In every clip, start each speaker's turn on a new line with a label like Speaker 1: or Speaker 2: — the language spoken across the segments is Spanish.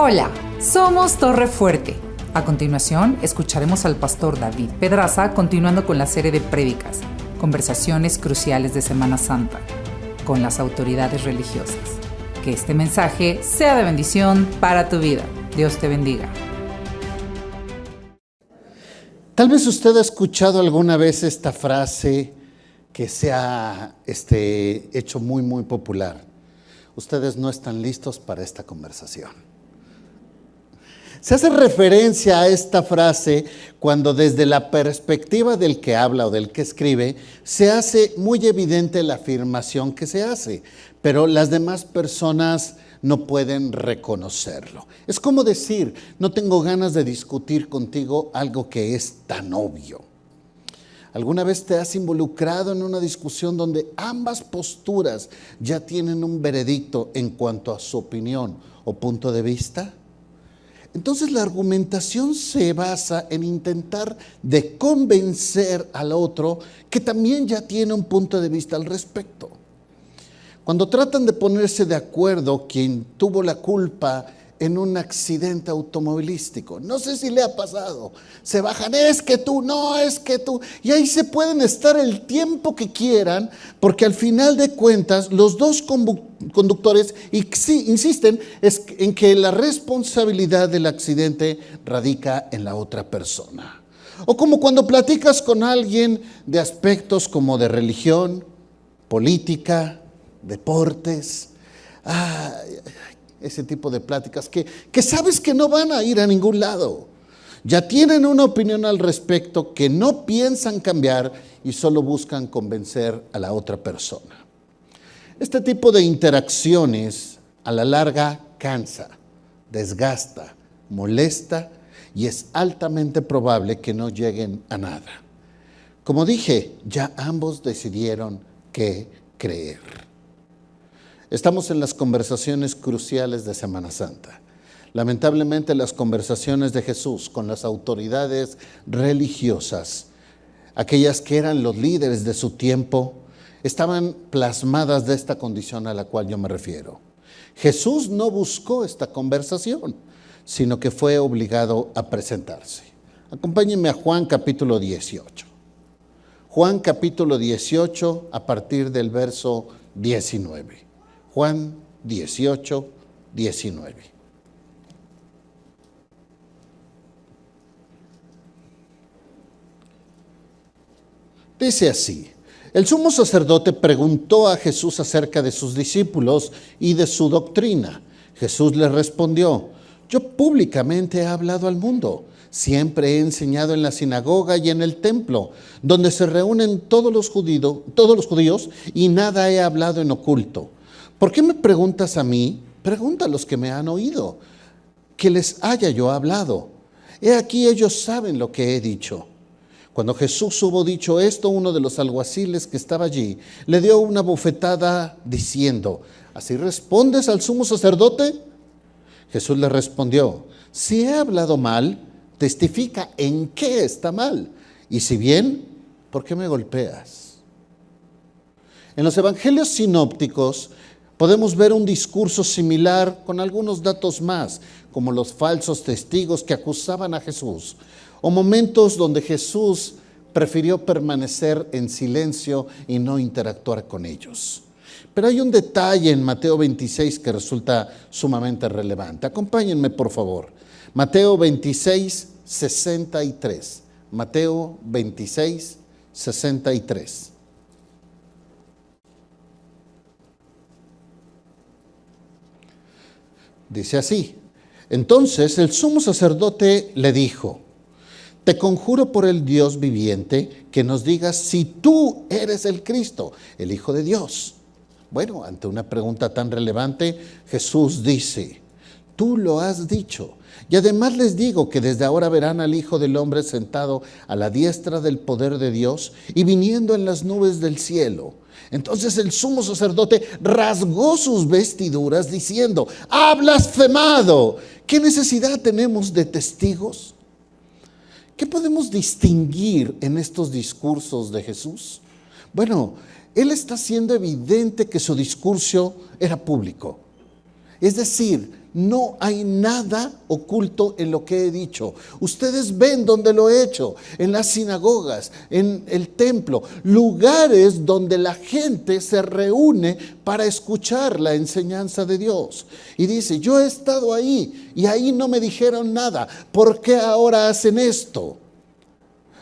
Speaker 1: Hola, somos Torre Fuerte. A continuación, escucharemos al pastor David Pedraza continuando con la serie de prédicas, conversaciones cruciales de Semana Santa, con las autoridades religiosas. Que este mensaje sea de bendición para tu vida. Dios te bendiga.
Speaker 2: Tal vez usted ha escuchado alguna vez esta frase que se ha hecho muy popular. Ustedes no están listos para esta conversación. Se hace referencia a esta frase cuando desde la perspectiva del que habla o del que escribe, se hace muy evidente la afirmación que se hace, pero las demás personas no pueden reconocerlo. Es como decir, no tengo ganas de discutir contigo algo que es tan obvio. ¿Alguna vez te has involucrado en una discusión donde ambas posturas ya tienen un veredicto en cuanto a su opinión o punto de vista? Entonces la argumentación se basa en intentar de convencer al otro que también ya tiene un punto de vista al respecto. Cuando tratan de ponerse de acuerdo quien tuvo la culpa en un accidente automovilístico, no sé si le ha pasado, se bajan, es que tú, no, es que tú, y ahí se pueden estar el tiempo que quieran, porque al final de cuentas los dos conductores insisten en que la responsabilidad del accidente radica en la otra persona. O como cuando platicas con alguien de aspectos como de religión, política, deportes, ese tipo de pláticas que sabes que no van a ir a ningún lado. Ya tienen una opinión al respecto que no piensan cambiar y solo buscan convencer a la otra persona. Este tipo de interacciones a la larga cansa, desgasta, molesta y es altamente probable que no lleguen a nada. Como dije, ya ambos decidieron qué creer. Estamos en las conversaciones cruciales de Semana Santa. Lamentablemente las conversaciones de Jesús con las autoridades religiosas, aquellas que eran los líderes de su tiempo, estaban plasmadas de esta condición a la cual yo me refiero. Jesús no buscó esta conversación, sino que fue obligado a presentarse. Acompáñenme a Juan capítulo 18. Juan capítulo 18 a partir del verso 19. Juan 18, 19. Dice así: el sumo sacerdote preguntó a Jesús acerca de sus discípulos y de su doctrina. Jesús le respondió: yo públicamente he hablado al mundo. Siempre he enseñado en la sinagoga y en el templo, donde se reúnen todos los judíos, y nada he hablado en oculto. ¿Por qué me preguntas a mí? Pregunta a los que me han oído, que les haya yo hablado. He aquí ellos saben lo que he dicho. Cuando Jesús hubo dicho esto, uno de los alguaciles que estaba allí le dio una bofetada diciendo: ¿así respondes al sumo sacerdote? Jesús le respondió: si he hablado mal, testifica en qué está mal. Y si bien, ¿por qué me golpeas? En los evangelios sinópticos podemos ver un discurso similar con algunos datos más, como los falsos testigos que acusaban a Jesús, o momentos donde Jesús prefirió permanecer en silencio y no interactuar con ellos. Pero hay un detalle en Mateo 26 que resulta sumamente relevante. Acompáñenme, por favor. Mateo 26, 63. Mateo 26, 63. Dice así: entonces el sumo sacerdote le dijo: te conjuro por el Dios viviente que nos digas si tú eres el Cristo, el Hijo de Dios. Bueno, ante una pregunta tan relevante, Jesús dice: tú lo has dicho. Y además les digo que desde ahora verán al Hijo del Hombre sentado a la diestra del poder de Dios y viniendo en las nubes del cielo. Entonces el sumo sacerdote rasgó sus vestiduras diciendo: ¡ha blasfemado! ¿Qué necesidad tenemos de testigos? ¿Qué podemos distinguir en estos discursos de Jesús? Bueno, él está haciendo evidente que su discurso era público. Es decir, no hay nada oculto en lo que he dicho. Ustedes ven donde lo he hecho, en las sinagogas, en el templo, lugares donde la gente se reúne para escuchar la enseñanza de Dios. Y dice, yo he estado ahí y ahí no me dijeron nada. ¿Por qué ahora hacen esto?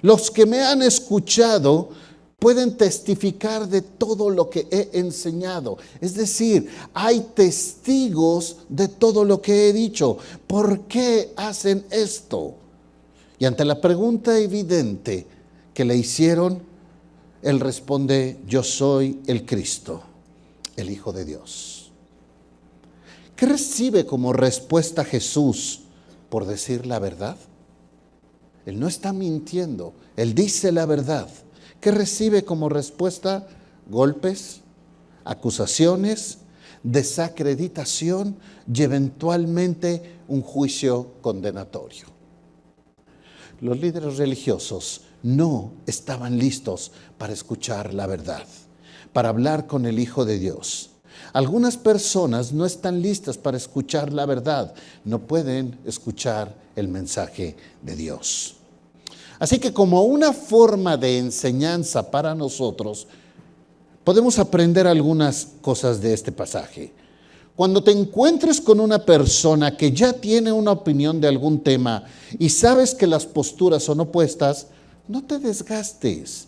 Speaker 2: Los que me han escuchado pueden testificar de todo lo que he enseñado. Es decir, hay testigos de todo lo que he dicho. ¿Por qué hacen esto? Y ante la pregunta evidente que le hicieron, él responde, yo soy el Cristo, el Hijo de Dios. ¿Qué recibe como respuesta Jesús por decir la verdad? Él no está mintiendo, él dice la verdad. ¿Qué recibe como respuesta? Golpes, acusaciones, desacreditación y eventualmente un juicio condenatorio. Los líderes religiosos no estaban listos para escuchar la verdad, para hablar con el Hijo de Dios. Algunas personas no están listas para escuchar la verdad, no pueden escuchar el mensaje de Dios. Así que como una forma de enseñanza para nosotros, podemos aprender algunas cosas de este pasaje. Cuando te encuentres con una persona que ya tiene una opinión de algún tema y sabes que las posturas son opuestas, no te desgastes,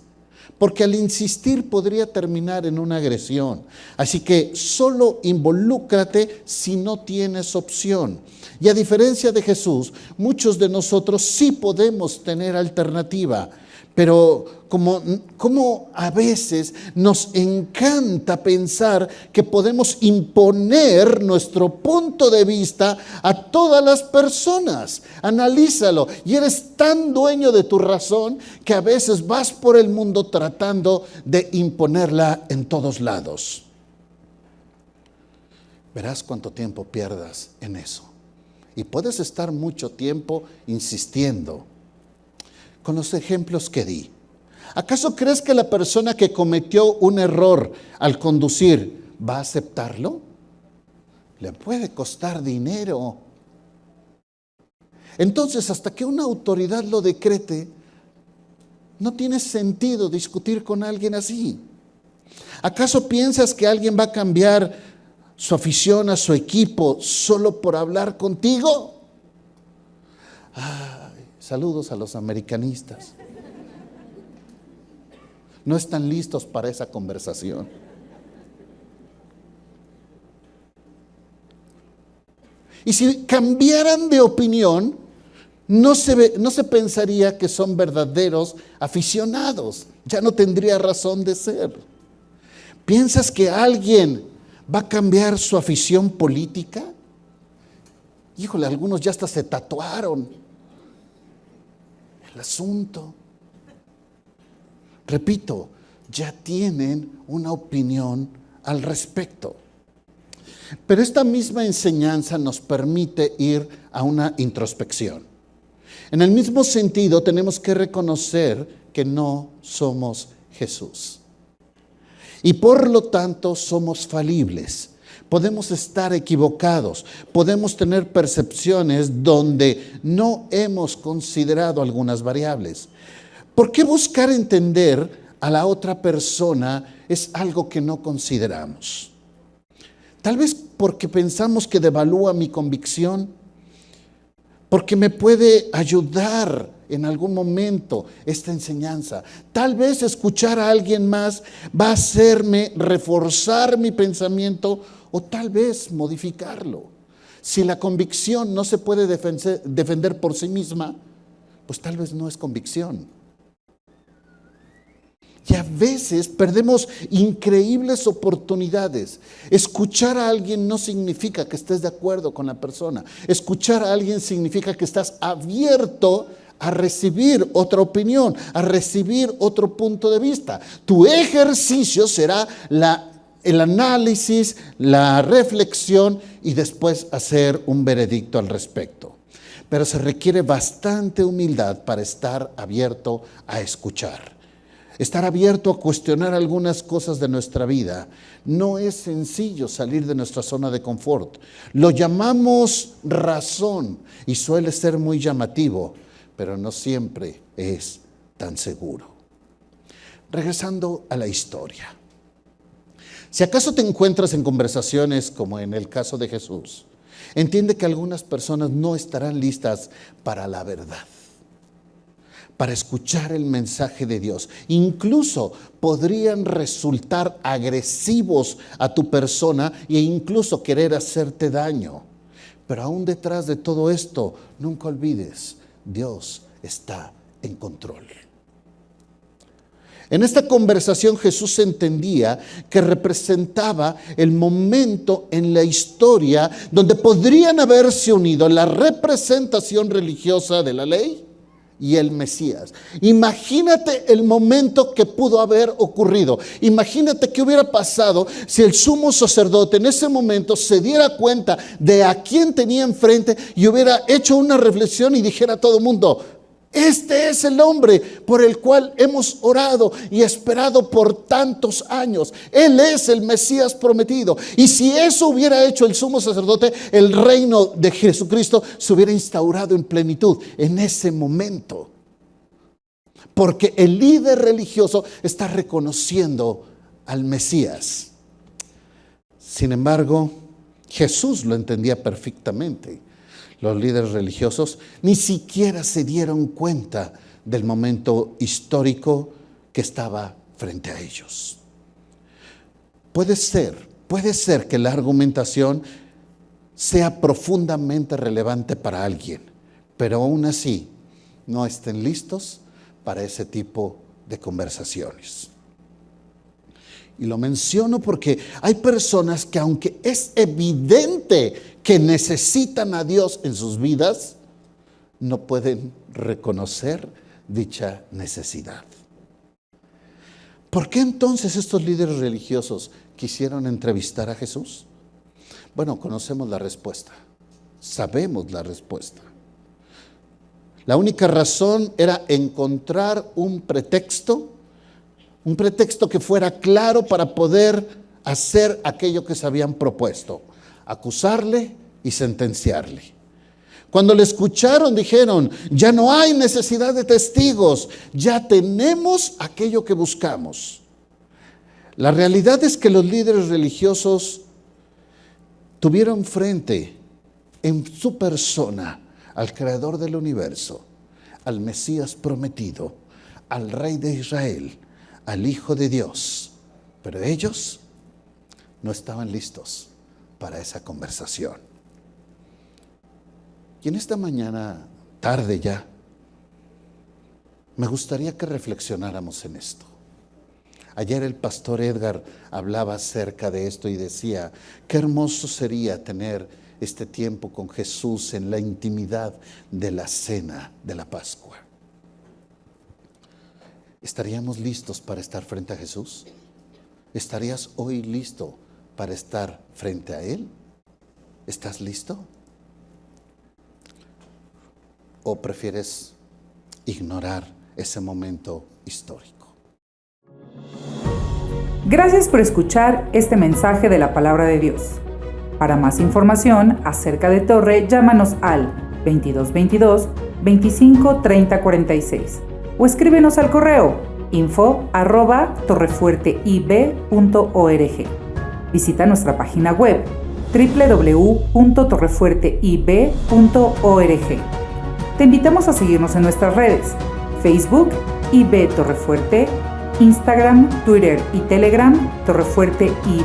Speaker 2: porque al insistir podría terminar en una agresión. Así que solo involúcrate si no tienes opción. Y a diferencia de Jesús, muchos de nosotros sí podemos tener alternativa, pero como a veces nos encanta pensar que podemos imponer nuestro punto de vista a todas las personas. Analízalo, y eres tan dueño de tu razón que a veces vas por el mundo tratando de imponerla en todos lados. Verás cuánto tiempo pierdas en eso. Y puedes estar mucho tiempo insistiendo con los ejemplos que di. ¿Acaso crees que la persona que cometió un error al conducir va a aceptarlo? Le puede costar dinero. Entonces, hasta que una autoridad lo decrete, no tiene sentido discutir con alguien así. ¿Acaso piensas que alguien va a cambiar su afición a su equipo solo por hablar contigo? Ay, saludos a los americanistas. No están listos para esa conversación. Y si cambiaran de opinión, no se pensaría que son verdaderos aficionados. Ya no tendría razón de ser. ¿Piensas que alguien va a cambiar su afición política? Híjole, algunos ya hasta se tatuaron el asunto. Repito, ya tienen una opinión al respecto. Pero esta misma enseñanza nos permite ir a una introspección. En el mismo sentido, tenemos que reconocer que no somos Jesús. Y por lo tanto somos falibles. Podemos estar equivocados, podemos tener percepciones donde no hemos considerado algunas variables. ¿Por qué buscar entender a la otra persona es algo que no consideramos? Tal vez porque pensamos que devalúa mi convicción, porque me puede ayudar en algún momento esta enseñanza. Tal vez escuchar a alguien más va a hacerme reforzar mi pensamiento o tal vez modificarlo. Si la convicción no se puede defender por sí misma, pues tal vez no es convicción. Y a veces perdemos increíbles oportunidades. Escuchar a alguien no significa que estés de acuerdo con la persona. Escuchar a alguien significa que estás abierto a recibir otra opinión, a recibir otro punto de vista. Tu ejercicio será el análisis, la reflexión y después hacer un veredicto al respecto. Pero se requiere bastante humildad para estar abierto a escuchar. estar abierto a cuestionar algunas cosas de nuestra vida. No es sencillo salir de nuestra zona de confort. Lo llamamos razón y suele ser muy llamativo, pero no siempre es tan seguro. Regresando a la historia. Si acaso te encuentras en conversaciones como en el caso de Jesús, entiende que algunas personas no estarán listas para la verdad, para escuchar el mensaje de Dios. Incluso podrían resultar agresivos a tu persona e incluso querer hacerte daño. Pero aún detrás de todo esto, nunca olvides, Dios está en control. En esta conversación Jesús entendía que representaba el momento en la historia donde podrían haberse unido la representación religiosa de la ley y el Mesías. Imagínate el momento que pudo haber ocurrido. Imagínate qué hubiera pasado si el sumo sacerdote en ese momento se diera cuenta de a quién tenía enfrente y hubiera hecho una reflexión y dijera a todo el mundo: este es el hombre por el cual hemos orado y esperado por tantos años. Él es el Mesías prometido. Y si eso hubiera hecho el sumo sacerdote, el reino de Jesucristo se hubiera instaurado en plenitud en ese momento. Porque el líder religioso está reconociendo al Mesías. Sin embargo, Jesús lo entendía perfectamente. Los líderes religiosos ni siquiera se dieron cuenta del momento histórico que estaba frente a ellos. Puede ser que la argumentación sea profundamente relevante para alguien, pero aún así no estén listos para ese tipo de conversaciones. Y lo menciono porque hay personas que, aunque es evidente que necesitan a Dios en sus vidas, no pueden reconocer dicha necesidad. ¿Por qué entonces estos líderes religiosos quisieron entrevistar a Jesús? Bueno, conocemos la respuesta, sabemos la respuesta. La única razón era encontrar un pretexto que fuera claro para poder hacer aquello que se habían propuesto: acusarle y sentenciarle. Cuando le escucharon, dijeron: ya no hay necesidad de testigos, ya tenemos aquello que buscamos. La realidad es que los líderes religiosos tuvieron frente en su persona al Creador del universo, al Mesías prometido, al Rey de Israel, al Hijo de Dios, pero ellos no estaban listos para esa conversación. Y en esta mañana, tarde ya, me gustaría que reflexionáramos en esto. Ayer el pastor Edgar hablaba acerca de esto y decía: qué hermoso sería tener este tiempo con Jesús en la intimidad de la cena de la Pascua. ¿Estaríamos listos para estar frente a Jesús? ¿Estarías hoy listo para estar frente a Él? ¿Estás listo? ¿O prefieres ignorar ese momento histórico?
Speaker 1: Gracias por escuchar este mensaje de la Palabra de Dios. Para más información acerca de Torre, llámanos al 2222 25 30 46 o escríbenos al correo info@torrefuerteib.org. Visita nuestra página web www.torrefuerteib.org. Te invitamos a seguirnos en nuestras redes: Facebook, IB Torrefuerte, Instagram, Twitter y Telegram, Torrefuerte IB.